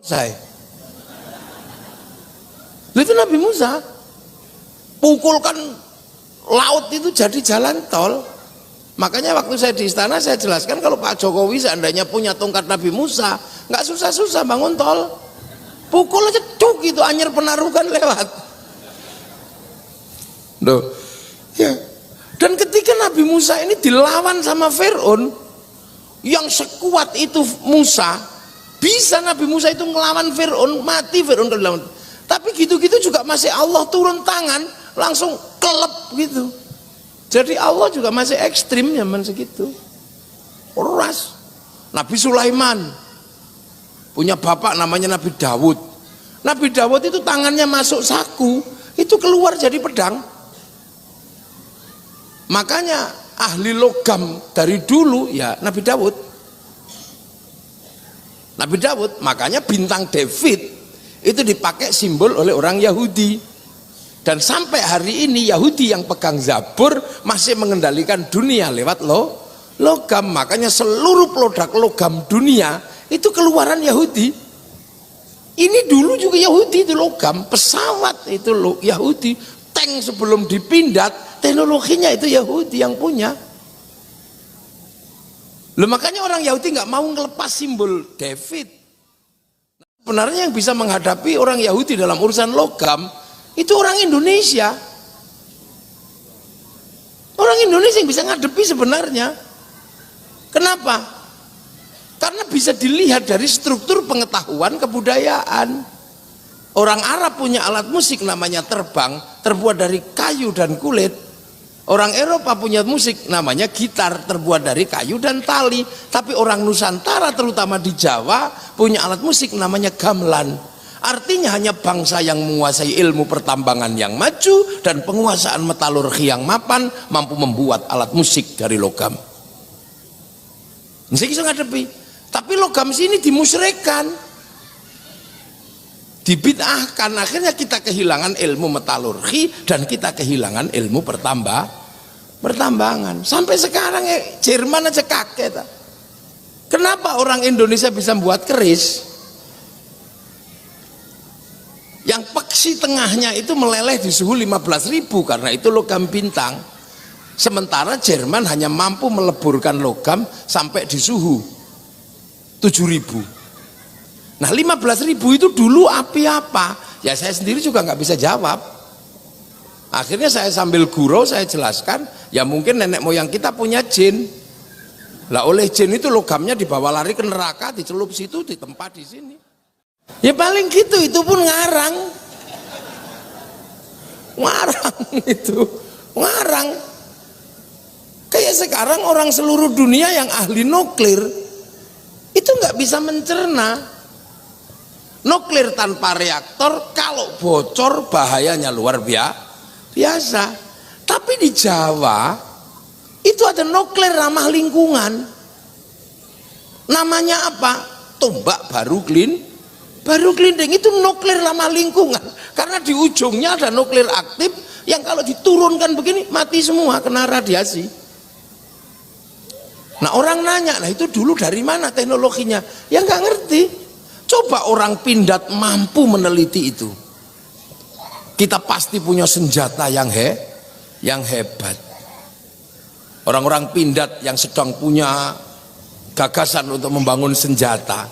Saya itu Nabi Musa pukulkan laut itu jadi jalan tol. Makanya waktu saya di istana saya jelaskan kalau Pak Jokowi seandainya punya tongkat Nabi Musa nggak susah-susah bangun tol, pukul aja cuk itu Anyer Penarukan lewat. Duh. Ya. Dan ketika Nabi Musa ini dilawan sama Fir'aun yang sekuat itu Musa, bisa Nabi Musa itu ngelawan Fir'aun, mati Fir'aun kalau dilawan. Tapi gitu-gitu juga masih Allah turun tangan langsung kelep gitu. Jadi Allah juga masih ekstrim zaman segitu. Keras. Nabi Sulaiman punya bapak namanya Nabi Dawud. Nabi Dawud itu tangannya masuk saku, itu keluar jadi pedang. Makanya ahli logam dari dulu ya Nabi Dawud. Nabi Dawud, makanya bintang David itu dipakai simbol oleh orang Yahudi. Dan sampai hari ini Yahudi yang pegang Zabur masih mengendalikan dunia lewat logam. Makanya seluruh produk logam dunia itu keluaran Yahudi. Ini dulu juga Yahudi itu logam, pesawat itu Yahudi, tank sebelum dipindat teknologinya itu Yahudi yang punya. Loh, makanya orang Yahudi nggak mau ngelepas simbol David. Sebenarnya yang bisa menghadapi orang Yahudi dalam urusan logam itu orang Indonesia. Orang Indonesia yang bisa ngadepi sebenarnya. Kenapa? Karena bisa dilihat dari struktur pengetahuan kebudayaan. Orang Arab punya alat musik namanya terbang, terbuat dari kayu dan kulit. Orang Eropa punya musik namanya gitar, terbuat dari kayu dan tali. Tapi orang Nusantara terutama di Jawa punya alat musik namanya gamelan. Artinya hanya bangsa yang menguasai ilmu pertambangan yang maju dan penguasaan metalurgi yang mapan mampu membuat alat musik dari logam. Ini bisa ngadepi. Tapi logam sini dimusyrikan, dibid'ahkan, akhirnya kita kehilangan ilmu metalurgi dan kita kehilangan ilmu pertambangan. Sampai sekarang Jerman aja kaget. Kenapa orang Indonesia bisa membuat keris yang peksi tengahnya itu meleleh di suhu 15.000 karena itu logam bintang, sementara Jerman hanya mampu meleburkan logam sampai di suhu 7.000. Nah 15.000 itu dulu api apa? Ya saya sendiri juga nggak bisa jawab. Akhirnya saya sambil gurau saya jelaskan, ya mungkin nenek moyang kita punya jin. Lah oleh jin itu logamnya dibawa lari ke neraka, dicelup situ, ditempa di sini. Ya paling gitu, itu pun ngarang. Ngarang itu, ngarang. Kayak sekarang orang seluruh dunia yang ahli nuklir itu nggak bisa mencerna. Nuklir tanpa reaktor kalau bocor bahayanya luar biasa. Tapi di Jawa itu ada nuklir ramah lingkungan. Namanya apa? Tombak Baru Glinding itu nuklir ramah lingkungan. Karena di ujungnya ada nuklir aktif yang kalau diturunkan begini mati semua kena radiasi. Nah orang nanya, nah itu dulu dari mana teknologinya? Ya nggak ngerti. Coba orang Pindad mampu meneliti itu. Kita pasti punya senjata yang hebat. Orang-orang Pindad yang sedang punya gagasan untuk membangun senjata,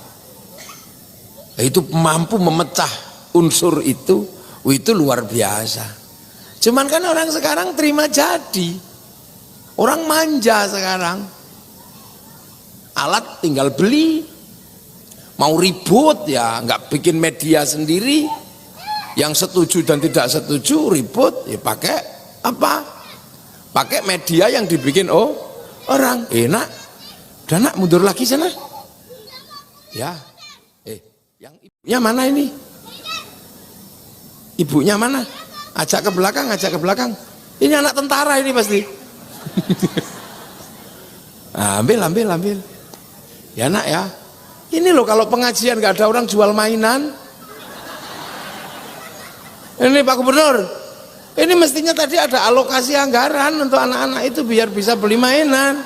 itu mampu memecah unsur itu luar biasa. Cuman kan orang sekarang terima jadi. Orang manja sekarang. Alat tinggal beli. Mau ribut ya nggak bikin media sendiri. Yang setuju dan tidak setuju ribut ya pakai apa? Pakai media yang dibikin orang. Nak, udah nak mundur lagi sana. Ya. Yang ibunya mana ini? Ibunya mana? Ajak ke belakang, ajak ke belakang. Ini anak tentara ini pasti. Nah, ambil. Ya nak ya. Ini loh kalau pengajian gak ada orang jual mainan. Ini Pak Gubernur. Ini mestinya tadi ada alokasi anggaran untuk anak-anak itu biar bisa beli mainan.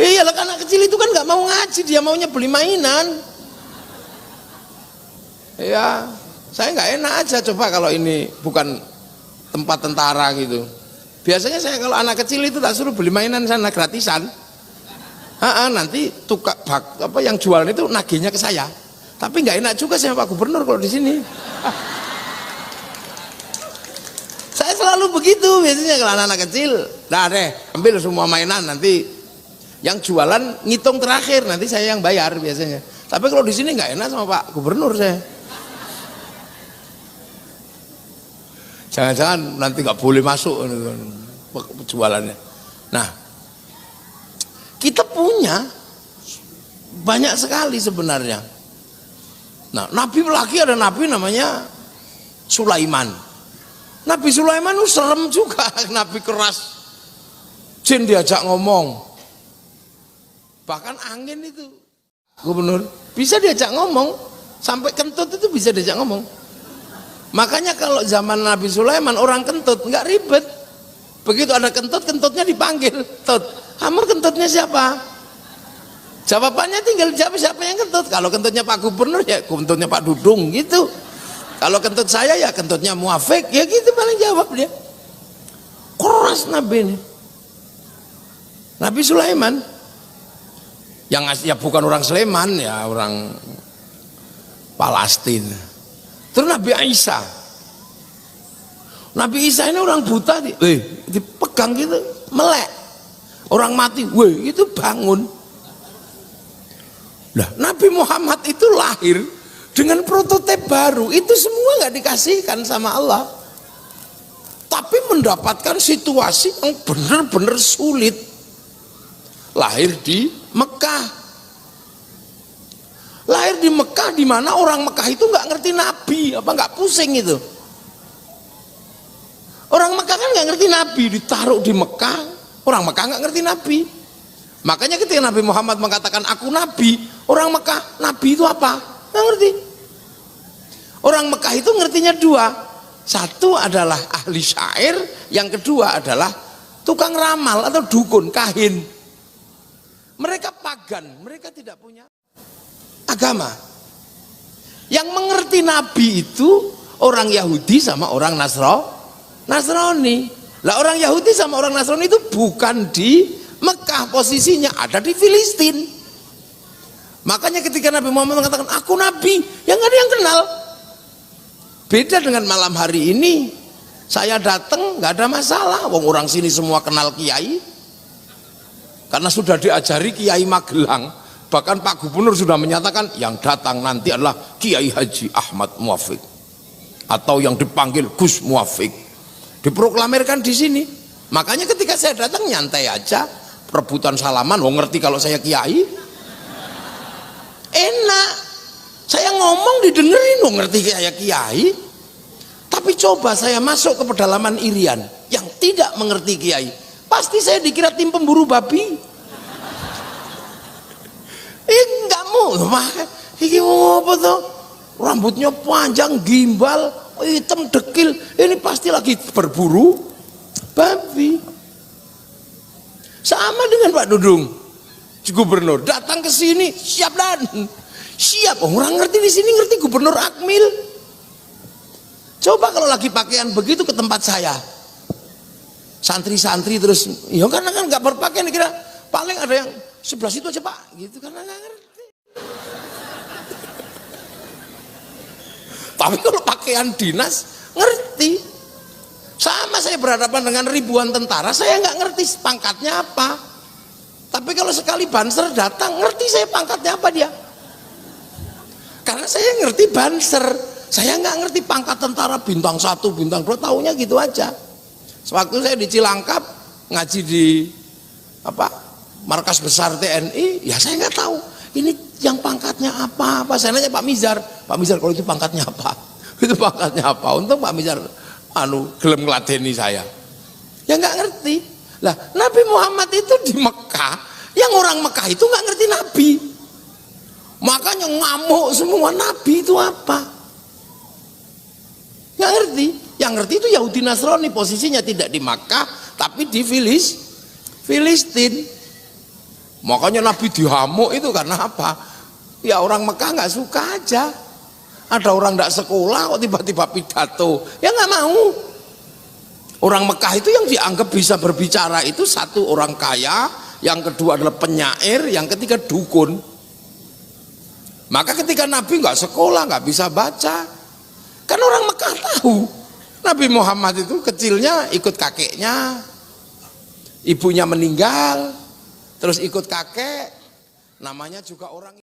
Iya lah, anak kecil itu kan nggak mau ngaji, dia maunya beli mainan. Ya, saya nggak enak aja coba kalau ini bukan tempat tentara gitu. Biasanya saya kalau anak kecil itu tak suruh beli mainan sana gratisan. Nanti yang jualan itu nagihnya ke saya. Tapi nggak enak juga sama Pak Gubernur kalau di sini. Saya selalu begitu biasanya kalau anak-anak kecil. Nah deh, ambil semua mainan, nanti yang jualan ngitung terakhir, nanti saya yang bayar biasanya. Tapi kalau di sini nggak enak sama Pak Gubernur saya. Jangan-jangan nanti nggak boleh masuk jualannya. Nah, kita punya banyak sekali sebenarnya. Nah, nabi lagi ada nabi namanya Sulaiman. Nabi Sulaiman itu serem juga, nabi keras. Jin diajak ngomong. Bahkan angin itu, Gubernur, bisa diajak ngomong, sampai kentut itu bisa diajak ngomong. Makanya kalau zaman Nabi Sulaiman orang kentut nggak ribet. Begitu ada kentut, kentutnya dipanggil, Tut, kamu kentutnya siapa? Jawabannya tinggal jawab siapa yang kentut. Kalau kentutnya Pak Gubernur ya kentutnya Pak Dudung gitu. Kalau kentut saya ya kentutnya Muafik, ya gitu paling jawab dia. Keras Nabi ini. Nabi Sulaiman yang ya bukan orang Sleman, ya orang Palestina. Terus Nabi Isa. Nabi Isa ini orang buta, dipegang gitu, melek. Orang mati, itu bangun. Nah, Nabi Muhammad itu lahir dengan prototipe baru. Itu semua nggak dikasihkan sama Allah. Tapi mendapatkan situasi yang benar-benar sulit. Lahir di Mekah. Lahir di Mekah, di mana orang Mekah itu nggak ngerti Nabi, nggak pusing itu. Orang Mekah kan nggak ngerti Nabi, ditaruh di Mekah, orang Mekah nggak ngerti Nabi. Makanya ketika Nabi Muhammad mengatakan aku Nabi, orang Mekah, Nabi itu apa? Nggak ngerti. Orang Mekah itu ngertinya dua, satu adalah ahli syair, yang kedua adalah tukang ramal atau dukun, kahin. Mereka pagan, mereka tidak punya agama. Yang mengerti Nabi itu orang Yahudi sama orang Nasrani. Lah orang Yahudi sama orang Nasrani itu bukan di Mekah, posisinya ada di Filistin. Makanya ketika Nabi Muhammad mengatakan aku Nabi, yang nggak ada yang kenal. Beda dengan malam hari ini, saya datang nggak ada masalah. Wong orang sini semua kenal Kiai. Karena sudah diajari Kiai Magelang, bahkan Pak Gubernur sudah menyatakan yang datang nanti adalah Kiai Haji Ahmad Muafik atau yang dipanggil Gus Muafik. Diproklamirkan di sini. Makanya ketika saya datang nyantai aja, rebutan salaman, wong ngerti kalau saya Kiai. Enak. Saya ngomong didengerin, wong ngerti saya Kiai. Tapi coba saya masuk ke pedalaman Irian yang tidak mengerti Kiai. Pasti saya dikira tim pemburu babi. Enggak mau, ini mau apa tuh? Rambutnya panjang, gimbal, hitam dekil. Ini pasti lagi berburu babi. Sama dengan Pak Dudung, Gubernur datang ke sini siap dan siap. Orang ngerti di sini ngerti Gubernur Akmil. Coba kalau lagi pakaian begitu ke tempat saya. Santri-santri terus, ya karena kan nggak berpakaian, kira paling ada yang sebelah situ aja Pak, gitu karena nggak ngerti. Tapi kalau pakaian dinas ngerti. Sama saya berhadapan dengan ribuan tentara, saya nggak ngerti pangkatnya apa. Tapi kalau sekali Banser datang, ngerti saya pangkatnya apa dia. Karena saya ngerti Banser, saya nggak ngerti pangkat tentara bintang 1, bintang 2, taunya gitu aja. Sewaktu saya di Cilangkap ngaji di markas besar TNI, ya saya nggak tahu ini yang pangkatnya apa. Saya nanya Pak Mizar kalau itu pangkatnya apa? Itu pangkatnya apa? Untung Pak Mizar gelem ngeladeni saya. Ya nggak ngerti. Lah Nabi Muhammad itu di Mekah, yang orang Mekah itu nggak ngerti Nabi. Makanya ngamuk semua, Nabi itu apa? Nggak ngerti. Yang ngerti itu Yahudi Nasrani, posisinya tidak di Makkah tapi di Filistin. Makanya Nabi dihamuk itu karena apa? Ya orang Mekah nggak suka aja. Ada orang nggak sekolah kok tiba-tiba pidato, ya nggak mau. Orang Mekah itu yang dianggap bisa berbicara itu satu orang kaya, yang kedua adalah penyair, yang ketiga dukun. Maka ketika Nabi nggak sekolah, nggak bisa baca, kan orang Mekah tahu Nabi Muhammad itu kecilnya ikut kakeknya, ibunya meninggal, terus ikut kakek, namanya juga orang